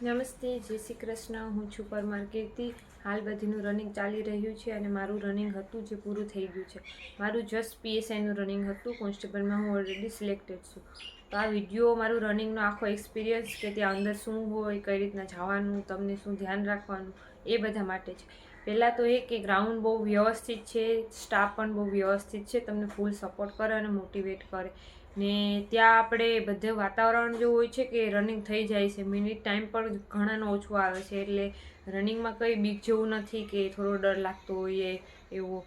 નમસ્તે, જય શ્રી કૃષ્ણ. હું છું પરમાર કીર્તિ. હાલ બધીનું રનિંગ ચાલી રહ્યું છે અને મારું રનિંગ હતું જે પૂરું થઈ ગયું છે. મારું જસ્ટ પીએસઆઈનું રનિંગ હતું. કોન્સ્ટેબલમાં હું ઓલરેડી સિલેક્ટેડ છું. તો આ વિડીયો મારું રનિંગનો આખો એક્સપિરિયન્સ કે ત્યાં અંદર શું હોય, કઈ રીતના જવાનું, તમને શું ધ્યાન રાખવાનું, એ બધા માટે છે. પહેલાં તો એ કે ગ્રાઉન્ડ બહુ વ્યવસ્થિત છે, સ્ટાફ પણ બહુ વ્યવસ્થિત છે, તમને ફૂલ સપોર્ટ કરે અને મોટિવેટ કરે. ને ત્યાં આપણે બધે વાતાવરણ જેવું હોય છે કે રનિંગ થઈ જાય છે, મિનિટ ટાઈમ પણ ઘણાનો ઓછો આવે છે, એટલે રનિંગમાં કંઈ બીક જેવું નથી કે થોડો ડર લાગતો હોય એવો.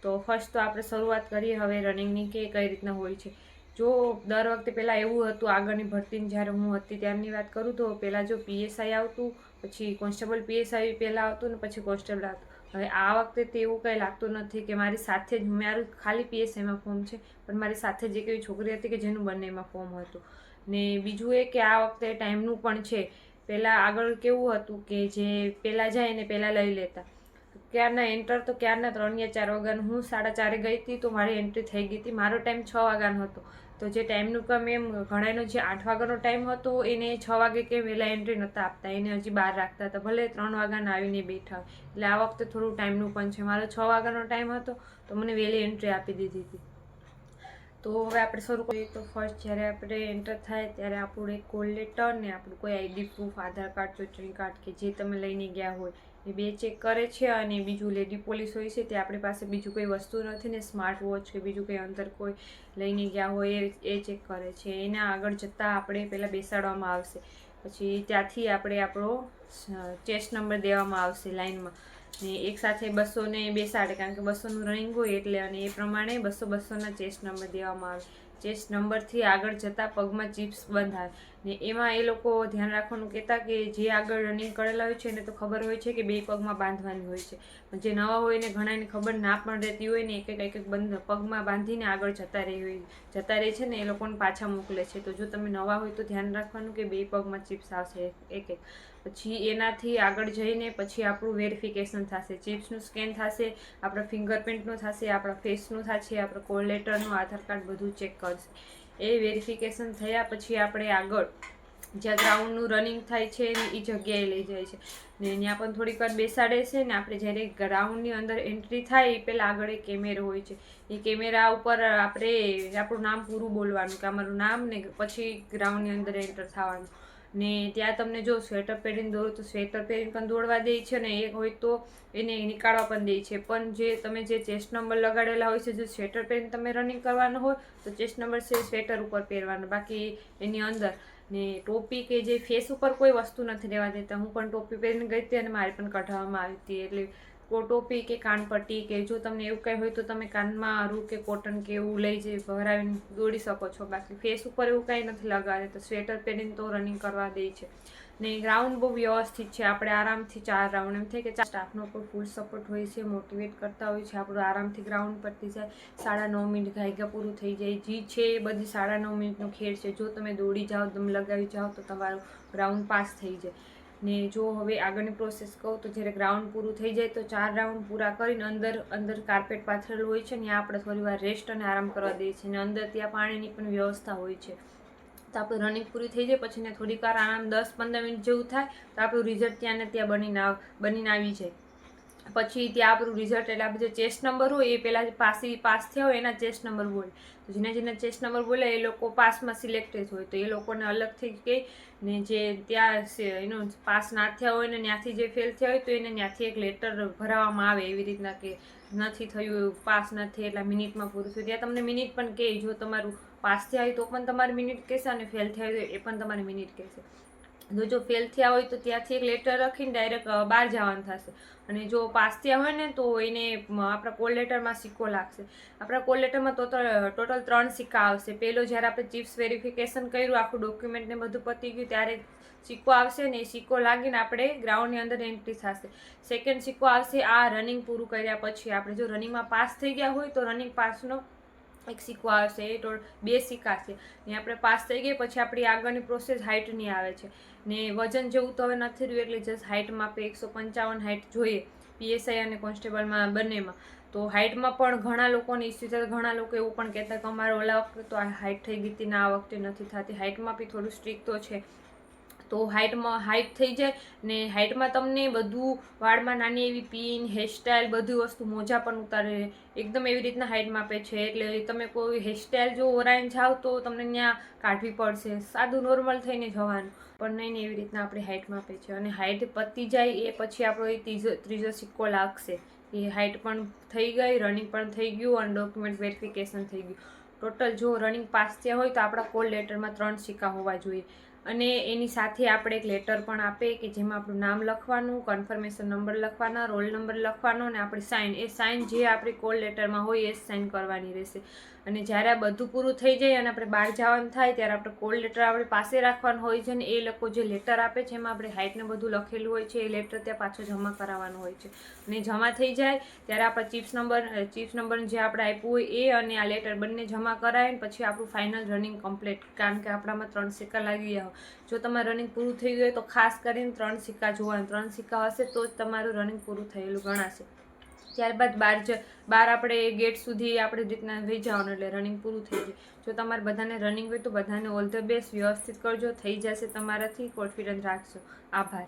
તો ફર્સ્ટ તો આપણે શરૂઆત કરીએ હવે રનિંગની કે કઈ રીતના હોય છે. જો દર વખતે પહેલાં એવું હતું, આગળની ભરતીની જ્યારે હું હતી ત્યારની વાત કરું તો પહેલાં જો પીએસઆઈ આવતું, પછી કોન્સ્ટેબલ પીએસઆઈ પહેલાં આવતું ને પછી કોન્સ્ટેબલ આવતું. હવે આ વખતે તે એવું કંઈ લાગતું નથી કે મારી સાથે જ મારું ખાલી પીએસઆઈમાં ફોર્મ છે, પણ મારી સાથે જે એવી છોકરી હતી કે જેનું બંનેમાં ફોર્મ હતું. ને બીજું એ કે આ વખતે ટાઈમનું પણ છે. પહેલાં આગળ કેવું હતું કે જે પહેલાં જાય ને પહેલાં લઈ લેતા. ક્યારના એન્ટર તો ક્યારના 3 યા 4 વાગ્યાનું, હું 4:30 ગઈ હતી તો મારી એન્ટ્રી થઈ ગઈ હતી. મારો ટાઈમ 6 વાગ્યાનો હતો. તો જે ટાઈમનું કામ એમ ઘણાનો જે 8 વાગ્યાનો ટાઈમ હતો એને 6 વાગે કે વહેલા એન્ટ્રી નહોતા આપતા, એને હજી બહાર રાખતા હતા, ભલે 3 વાગ્યાના આવીને બેઠા. એટલે આ વખતે થોડું ટાઈમનું પણ છે. મારો 6 વાગ્યાનો ટાઈમ હતો તો મને વહેલી એન્ટ્રી આપી દીધી હતી. તો હવે આપણે શરૂ કરીએ. તો ફર્સ્ટ જ્યારે આપણે એન્ટર થાય ત્યારે આપણું એક કોલ લેટર ને આપણું કોઈ આઈડી પ્રૂફ, આધાર કાર્ડ, ચૂંટણી કાર્ડ કે જે તમે લઈને ગયા હોય એ બે ચેક કરે છે. અને બીજું લેડી પોલીસ હોય છે, તે આપણી પાસે બીજું કોઈ વસ્તુ નથી ને સ્માર્ટ વોચ કે બીજું કંઈ અંદર કોઈ લઈને ગયા હોય એ ચેક કરે છે. એના આગળ જતાં આપણે પહેલાં બેસાડવામાં આવશે, પછી ત્યાંથી આપણે આપણો ચેસ્ટ નંબર દેવામાં આવશે લાઇનમાં. ને એક સાથે 200ને બેસાડે, કારણ કે 200નું રનિંગ હોય એટલે, અને એ પ્રમાણે 200-200ના ચેસ્ટ નંબર દેવામાં આવે. ચેસ્ટ નંબરથી આગળ જતાં પગમાં ચિપ્સ બંધાય. ને એમાં એ લોકો ધ્યાન રાખવાનું કહેતા કે જે આગળ રનિંગ કરેલા હોય છે એને તો ખબર હોય છે કે 2 પગમાં બાંધવાની હોય છે, પણ જે નવા હોય ને ઘણાને ખબર ના પણ રહેતી હોય ને એક એક પગમાં બાંધીને આગળ જતા રહે છે ને એ લોકોને પાછા મોકલે છે. તો જો તમે નવા હોય તો ધ્યાન રાખવાનું કે 2 પગમાં ચિપ્સ આવશે એક. પછી એનાથી આગળ જઈને પછી આપણું વેરિફિકેશન થશે, ચિપ્સનું સ્કેન થશે, આપણા ફિંગરપ્રિન્ટનું થશે, આપણા ફેસનું થશે, આપણા કોલ લેટરનું, આધાર કાર્ડ બધું ચેક કરશે. એ વેરિફિકેશન થયા પછી આપણે આગળ જ્યાં ગ્રાઉન્ડનું રનિંગ થાય છે એ જગ્યાએ લઈ જાય છે. ને ત્યાં પણ થોડીક વાર બેસાડે છે. ને આપણે જ્યારે ગ્રાઉન્ડની અંદર એન્ટ્રી થાય એ પહેલાં આગળ એક કેમેરો હોય છે. એ કેમેરા ઉપર આપણે આપણું નામ પૂરું બોલવાનું કે અમારું નામ, ને પછી ગ્રાઉન્ડની અંદર એન્ટર થવાનું. ને ત્યાં તમને જો સ્વેટર પહેરીને દોડો તો સ્વેટર પહેરીને પણ દોડવા દે છે, ને એ હોય તો એને નીકાળવા પણ દે છે. પણ જે તમે જે ચેસ્ટ નંબર લગાડેલા હોય છે, જો સ્વેટર પહેરીને તમે રનિંગ કરવાનું હોય તો ચેસ્ટ નંબર છે સ્વેટર ઉપર પહેરવાનો, બાકી એની અંદર. ને ટોપી કે જે ફેસ ઉપર કોઈ વસ્તુ નથી રહેવા દેતા. હું પણ ટોપી પહેરીને ગઈ હતી અને મારી પણ કઢાવવામાં આવી હતી. એટલે ટોપી કે કાનપટ્ટી કે જો તમને એવું કંઈ હોય તો તમે કાનમાં રૂ કે કોટન કે એવું લઈ જઈ ભરાવીને દોડી શકો છો, બાકી ફેસ ઉપર એવું કંઈ નથી લગાડે. તો સ્વેટર પહેરીને તો રનિંગ કરવા દે છે. ને ગ્રાઉન્ડ બહુ વ્યવસ્થિત છે. આપણે આરામથી 4 રાઉન્ડ, એમ થાય કે સ્ટાફનો પણ ફૂલ સપોર્ટ હોય છે, મોટિવેટ કરતા હોય છે. આપણું આરામથી ગ્રાઉન્ડ પરથી જાય 9.5 મિનિટ ગાયગા પૂરું થઈ જાય. જી છે એ બધી 9.5 મિનિટનો ખેલ છે. જો તમે દોડી જાઓ, તમે લગાવી જાઓ તો તમારું ગ્રાઉન્ડ પાસ થઈ જાય. ને જો હવે આગળની પ્રોસેસ કહું તો જ્યારે ગ્રાઉન્ડ પૂરું થઈ જાય તો 4 રાઉન્ડ પૂરા કરીને અંદર કાર્પેટ પાથરેલું હોય છે, ત્યાં આપણે થોડી વાર રેસ્ટ અને આરામ કરવા દઈએ છીએ. અને અંદર ત્યાં પાણીની પણ વ્યવસ્થા હોય છે. તો આપણું રનિંગ પૂરી થઈ જાય પછી ને થોડીક વાર આરામ 10-15 મિનિટ જેવું થાય તો આપણું રિઝલ્ટ ત્યાં ને ત્યાં બનીને આવી જાય. પછી ત્યાં આપણું રિઝલ્ટ, એટલે આપણે જે ચેસ્ટ નંબર હોય એ પહેલાં પાસ થયા હોય એના ચેસ્ટ નંબર બોલે. તો જેના ચેસ્ટ નંબર બોલે એ લોકો પાસમાં સિલેક્ટેડ હોય, તો એ લોકોને અલગથી કહે. ને જે ત્યાં એનો પાસ ના થયા હોય ને ત્યાંથી જે ફેલ થયા હોય તો એને ત્યાંથી એક લેટર ભરાવવામાં આવે, એવી રીતના કે નથી થયું, પાસ નથી, એટલા મિનિટમાં પૂરું થયું. ત્યાં તમને મિનિટ પણ કહે, જો તમારું પાસ થયા હોય તો પણ તમારી મિનિટ કહેશે, અને ફેલ થયા હોય એ પણ તમારી મિનિટ કહેશે. જો ફેલ થયા હોય તો ત્યાંથી એક લેટર લખીને ડાયરેક્ટ બહાર જવાનું થશે. અને જો પાસ થયા હોય ને તો એને આપણા કોલ લેટરમાં સિક્કો લાગશે. આપણા કોલ લેટરમાં ટોટલ 3 સિક્કા આવશે. પહેલો જ્યારે આપણે ચિપ્સ વેરિફિકેશન કર્યું, આખું ડોક્યુમેન્ટ ને બધું પતી ગયું ત્યારે સિક્કો આવશે, ને એ સિક્કો લાગીને આપણે ગ્રાઉન્ડની અંદર એન્ટ્રી થશે. સેકન્ડ સિક્કો આવશે આ રનિંગ પૂરું કર્યા પછી. આપણે જો રનિંગમાં પાસ થઈ ગયા હોય તો રનિંગ પાસનો એક સિક્કો આવશે. એ 2 સિક્કા છે. ને આપણે પાસ થઈ ગઈ પછી આપણી આગળની પ્રોસેસ હાઇટની આવે છે. ને વજન જેવું તો હવે નથી રહ્યું, એટલે જસ્ટ હાઇટ માપે 155 હાઇટ જોઈએ પીએસઆઈ અને કોન્સ્ટેબલમાં બંનેમાં. તો હાઇટમાં પણ ઘણા લોકોને ઇસ્યુ થતા, ઘણા લોકો એવું પણ કહેતા કે અમારે ઓલા વખતે તો આ હાઇટ થઈ ગઈ હતી ને આ વખતે નથી થતી. હાઇટમાં બી થોડું સ્ટ્રિક્ટ તો છે. તો હાઇટ થઈ જાય ને હાઇટમાં તમને બધું વાળમાં નાની એવી પિન હેરસ્ટાઈલ બધી વસ્તુ મોજા પણ ઉતારે એકદમ એવી રીતના હાઇટ માપે છે. એટલે તમે કોઈ હેરસ્ટાઈલ જો ઓરાઈને જાઓ તો તમને ત્યાં કાઢવી પડશે, સાદું નોર્મલ થઈને જવાનું, પણ નહીં એવી રીતના આપણી હાઇટ માપે છે. અને હાઇટ પતી જાય એ પછી આપણો એ ત્રીજો સિક્કો લાગશે એ હાઇટ પણ થઈ ગઈ, રનિંગ પણ થઈ ગયું અને ડોક્યુમેન્ટ વેરિફિકેશન થઈ ગયું. ટોટલ જો રનિંગ પાસ થયા હોય તો આપણા કોલ લેટરમાં 3 સિક્કા હોવા જોઈએ. અને એની સાથે આપણે એક લેટર પણ આપે કે જેમાં આપણું નામ લખવાનું, કન્ફર્મેશન નંબર લખવાના, રોલ નંબર લખવાનો અને આપણી સાઇન, એ સાઇન જે આપણી કોલ લેટરમાં હોય એ જ સાઇન કરવાની રહેશે. અને જ્યારે આ બધું પૂરું થઈ જાય અને આપણે બહાર જવાનું થાય ત્યારે આપણે કોલ લેટર આપણે પાસે રાખવાનું હોય છે. અને એ લોકો જે લેટર આપે છે એમાં આપણે હાઇટને બધું લખેલું હોય છે, એ લેટર ત્યાં પાછો જમા કરાવવાનું હોય છે. અને જમા થઈ જાય ત્યારે આપણા ચિપ્સ નંબર જે આપણે આપ્યું હોય એ અને આ લેટર બંને જમા કરાવીને પછી આપણું ફાઇનલ રનિંગ કમ્પ્લીટ. કારણ કે આપણામાં 3 સિક્કા લાગી ગયા હોય. જો તમારું રનિંગ પૂરું થઈ ગયું હોય તો ખાસ કરીને 3 સિક્કા જોવાના. 3 સિક્કા હશે તો જ તમારું રનિંગ પૂરું થયેલું ગણાશે. ત્યારબાદ બહાર આપણે ગેટ સુધી આપણે રીતના થઈ જવાનું એટલે રનિંગ પૂરું થઈ જાય. જો તમારે બધાને રનિંગ હોય તો બધાને ઓલ ધ બેસ્ટ, વ્યવસ્થિત કરજો, થઈ જશે તમારાથી, કોન્ફિડન્સ રાખજો. આભાર.